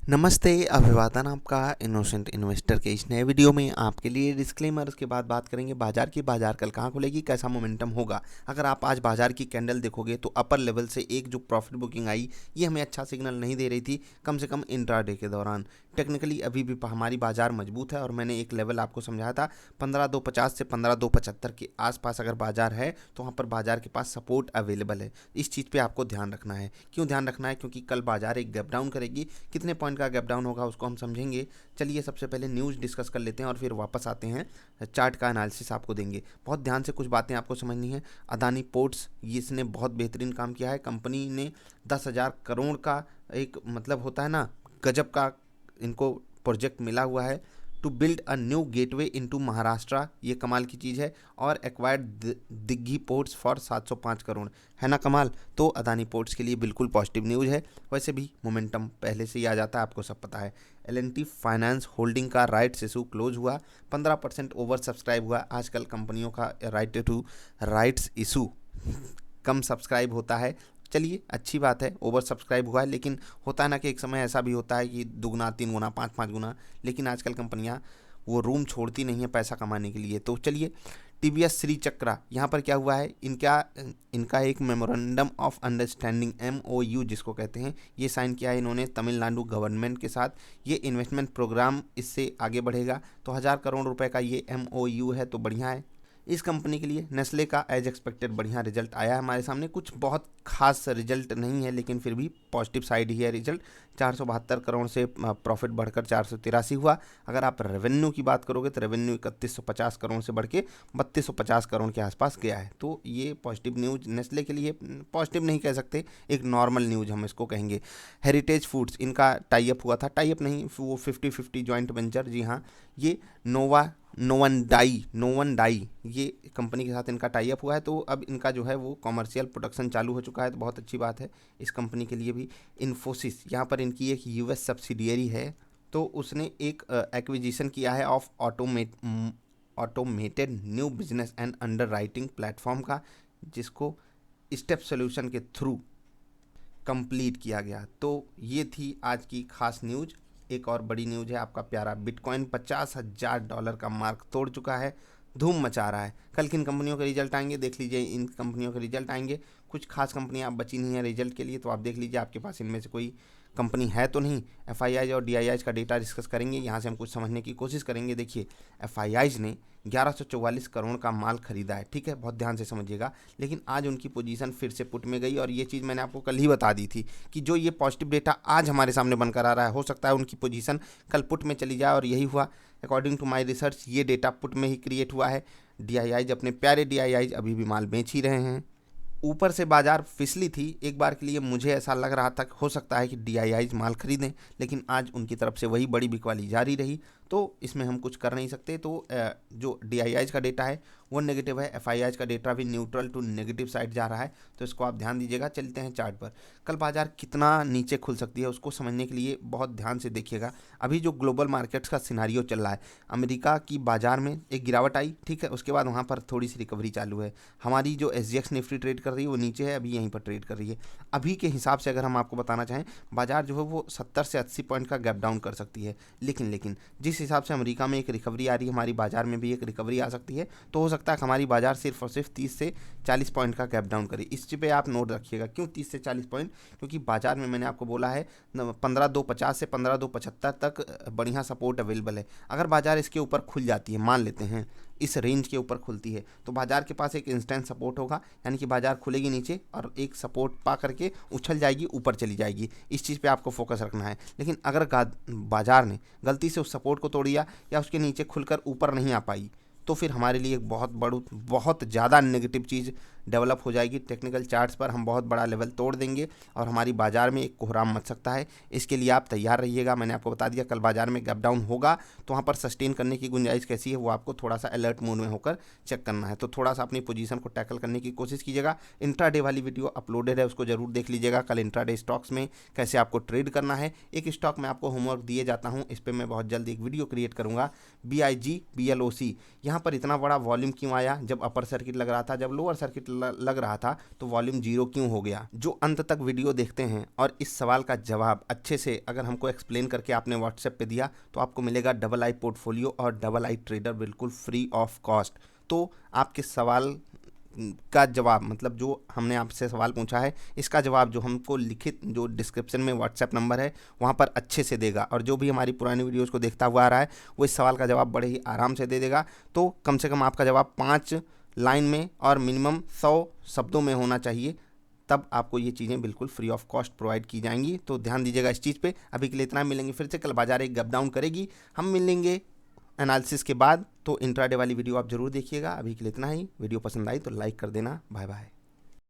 नमस्ते, अभिवादन आपका इनोसेंट इन्वेस्टर के इस नए वीडियो में आपके लिए डिस्क्लेमर। उसके बाद बात करेंगे बाजार कल कहाँ खुलेगी, कैसा मोमेंटम होगा। अगर आप आज बाजार की कैंडल देखोगे तो अपर लेवल से एक जो प्रॉफिट बुकिंग आई, ये हमें अच्छा सिग्नल नहीं दे रही थी, कम से कम इंट्राडे के दौरान। टेक्निकली अभी भी हमारी बाजार मजबूत है और मैंने एक लेवल आपको समझाया था 15,250 से 15,275 के आसपास अगर बाजार है तो वहाँ पर बाजार के पास सपोर्ट अवेलेबल है। इस चीज़ पे आपको ध्यान रखना है। क्यों ध्यान रखना है? क्योंकि कल बाजार एक गैप डाउन करेगी। कितने पॉइंट का गैप डाउन होगा उसको हम समझेंगे। चलिए सबसे पहले न्यूज़ डिस्कस कर लेते हैं और फिर वापस आते हैं, चार्ट का एनालिसिस आपको देंगे। बहुत ध्यान से कुछ बातें आपको समझनी है। अदानी पोर्ट्स, इसने बहुत बेहतरीन काम किया है। कंपनी ने 10,000 करोड़ का एक मतलब होता है ना, गजब का इनको प्रोजेक्ट मिला हुआ है to build a new gateway into Maharashtra. ये कमाल की चीज़ है। और acquired Dighi ports for 705 crore, है ना कमाल। तो अदानी पोर्ट्स के लिए बिल्कुल पॉजिटिव न्यूज़ है। वैसे भी मोमेंटम पहले से ही आ जाता है, आपको सब पता है। एल&टी फाइनेंस होल्डिंग का राइट्स इशू क्लोज हुआ, 15% ओवर सब्सक्राइब हुआ। आजकल कंपनियों का राइट्स इशू कम सब्सक्राइब होता है। चलिए अच्छी बात है, ओवर सब्सक्राइब हुआ है। लेकिन होता है ना कि एक समय ऐसा भी होता है कि दुगना, 3 गुना, 5-5 गुना। लेकिन आजकल कंपनियां वो रूम छोड़ती नहीं है पैसा कमाने के लिए। तो चलिए, टीवीएस श्री चक्रा, यहाँ पर क्या हुआ है, इनका इनका एक मेमोरेंडम ऑफ अंडरस्टैंडिंग MOU जिसको कहते हैं, ये साइन किया है इन्होंने तमिलनाडु गवर्नमेंट के साथ। ये इन्वेस्टमेंट प्रोग्राम इससे आगे बढ़ेगा। तो 1,000 करोड़ रुपए का ये MOU है, तो बढ़िया है इस कंपनी के लिए। नेस्ले का एज एक्सपेक्टेड बढ़िया रिजल्ट आया है हमारे सामने। कुछ बहुत खास रिजल्ट नहीं है लेकिन फिर भी पॉजिटिव साइड ही है रिजल्ट। 472 करोड़ से प्रॉफिट बढ़कर 483 हुआ। अगर आप रेवेन्यू की बात करोगे तो रेवेन्यू 3150 करोड़ से बढ़ के 3250 करोड़ के आसपास गया है। तो ये पॉजिटिव न्यूज़ नेस्ले के लिए, पॉजिटिव नहीं कह सकते, एक नॉर्मल न्यूज़ हम इसको कहेंगे। हेरिटेज फूड्स, इनका टाई अप हुआ था, टाई अप नहीं, वो 50-50 जॉइंट वेंचर। जी हाँ, ये नोवन डाई ये कंपनी के साथ इनका टाई अप हुआ है। तो अब इनका जो है वो कॉमर्शियल प्रोडक्शन चालू हो चुका है, तो बहुत अच्छी बात है इस कंपनी के लिए भी। इन्फोसिस, यहाँ पर इनकी एक US सब्सिडियरी है, तो उसने एक एक्विजिशन किया है of automated new business and under writing platform का, जिसको स्टेप सोल्यूशन के थ्रू कंप्लीट किया गया। तो ये थी आज की खास न्यूज। एक और बड़ी न्यूज है, आपका प्यारा बिटकॉइन $50,000 का मार्क तोड़ चुका है, धूम मचा रहा है। कल किन कंपनियों के रिजल्ट आएंगे देख लीजिए, इन कंपनियों के रिजल्ट आएंगे। कुछ खास कंपनियां आप बची नहीं है रिजल्ट के लिए, तो आप देख लीजिए आपके पास इनमें से कोई कंपनी है तो नहीं। FIIs और DIIs का डेटा डिस्कस करेंगे, यहाँ से हम कुछ समझने की कोशिश करेंगे। देखिए, FIIs ने 1144 करोड़ का माल खरीदा है, ठीक है, बहुत ध्यान से समझिएगा। लेकिन आज उनकी पोजीशन फिर से पुट में गई, और ये चीज़ मैंने आपको कल ही बता दी थी कि जो ये पॉजिटिव डेटा आज हमारे सामने बनकर आ रहा है, हो सकता है उनकी पोजीशन कल पुट में चली जाए, और यही हुआ। अकॉर्डिंग टू माय रिसर्च ये डेटा पुट में ही क्रिएट हुआ है। DIIs, अपने प्यारे DIIs अभी भी माल बेच ही रहे हैं। ऊपर से बाजार फिसली थी एक बार के लिए, मुझे ऐसा लग रहा था हो सकता है कि DIIs माल खरीदें, लेकिन आज उनकी तरफ से वही बड़ी बिकवाली जारी रही। तो इसमें हम कुछ कर नहीं सकते। तो जो DIIs का डेटा है वो नेगेटिव है, FIIs का डेटा भी न्यूट्रल टू नेगेटिव साइड जा रहा है, तो इसको आप ध्यान दीजिएगा। चलते हैं चार्ट पर। कल बाजार कितना नीचे खुल सकती है उसको समझने के लिए बहुत ध्यान से देखिएगा। अभी जो ग्लोबल मार्केट्स का सिनारियो चल रहा है, अमेरिका की बाजार में एक गिरावट आई, ठीक है, उसके बाद वहाँ पर थोड़ी सी रिकवरी चालू है। हमारी जो SGX निफ्टी ट्रेड कर रही है वो नीचे है, अभी यहीं पर ट्रेड कर रही है। अभी के हिसाब से अगर हम आपको बताना चाहें, बाजार जो है वो 70 से 80 पॉइंट का गैप डाउन कर सकती है। लेकिन जिस हिसाब से अमेरिका में एक रिकवरी आ रही है, हमारी बाजार में भी एक रिकवरी आ सकती है। तो हो सकता है कि हमारी बाजार सिर्फ और सिर्फ 30 से 40 पॉइंट का गैप डाउन करे। इस चीज़ पे आप नोट रखिएगा। क्यों 30 से 40 पॉइंट? क्योंकि बाजार में मैंने आपको बोला है 15,250 से 15,275 तक बढ़िया सपोर्ट अवेलेबल है। अगर बाजार इसके ऊपर खुल जाती है, मान लेते हैं इस रेंज के ऊपर खुलती है, तो बाजार के पास एक इंस्टेंट सपोर्ट होगा, यानी कि बाजार खुलेगी नीचे और एक सपोर्ट पा करके उछल जाएगी, ऊपर चली जाएगी। इस चीज़ पे आपको फोकस रखना है। लेकिन अगर बाजार ने गलती से उस सपोर्ट को तोड़ दिया या उसके नीचे खुलकर ऊपर नहीं आ पाई, तो फिर हमारे लिए एक बहुत ज़्यादा नेगेटिव चीज़ डेवलप हो जाएगी। टेक्निकल चार्ट्स पर हम बहुत बड़ा लेवल तोड़ देंगे और हमारी बाजार में एक कोहराम मच सकता है। इसके लिए आप तैयार रहिएगा। मैंने आपको बता दिया कल बाजार में गैप डाउन होगा, तो वहाँ पर सस्टेन करने की गुंजाइश कैसी है वो आपको थोड़ा सा अलर्ट मोड में होकर चेक करना है। तो थोड़ा सा अपनी पोजीशन को टैकल करने की कोशिश कीजिएगा। इंट्राडे वाली वीडियो अपलोडेड है, उसको जरूर देख लीजिएगा। कल इंट्राडे स्टॉक्स में कैसे आपको ट्रेड करना है, एक स्टॉक में आपको होमवर्क दिए जाता हूँ, इस पर मैं बहुत जल्द एक वीडियो क्रिएट करूँगा। BIG BLOC, यहाँ यहाँ पर इतना बड़ा वॉल्यूम क्यों आया जब अपर सर्किट लग रहा था, जब लोअर सर्किट लग रहा था तो वॉल्यूम 0 क्यों हो गया। जो अंत तक वीडियो देखते हैं और इस सवाल का जवाब अच्छे से अगर हमको एक्सप्लेन करके आपने व्हाट्सएप पे दिया तो आपको मिलेगा डबल आई पोर्टफोलियो और डबल आई ट्रेडर बिल्कुल फ्री ऑफ कॉस्ट। तो आपके सवाल का जवाब, मतलब जो हमने आपसे सवाल पूछा है इसका जवाब जो हमको लिखित जो डिस्क्रिप्शन में व्हाट्सएप नंबर है वहाँ पर अच्छे से देगा, और जो भी हमारी पुरानी वीडियोस को देखता हुआ आ रहा है वो इस सवाल का जवाब बड़े ही आराम से दे देगा। तो कम से कम आपका जवाब 5 लाइन में और मिनिमम 100 शब्दों में होना चाहिए, तब आपको ये चीज़ें बिल्कुल फ्री ऑफ कॉस्ट प्रोवाइड की जाएंगी। तो ध्यान दीजिएगा इस चीज़ पे। अभी के लिए इतना, मिलेंगे फिर से, कल बाजार एक गप डाउन करेगी, हम मिलेंगे एनालिसिस के बाद। तो इंट्राडे वाली वीडियो आप जरूर देखिएगा। अभी के लिए इतना ही। वीडियो पसंद आई तो लाइक कर देना। Bye bye.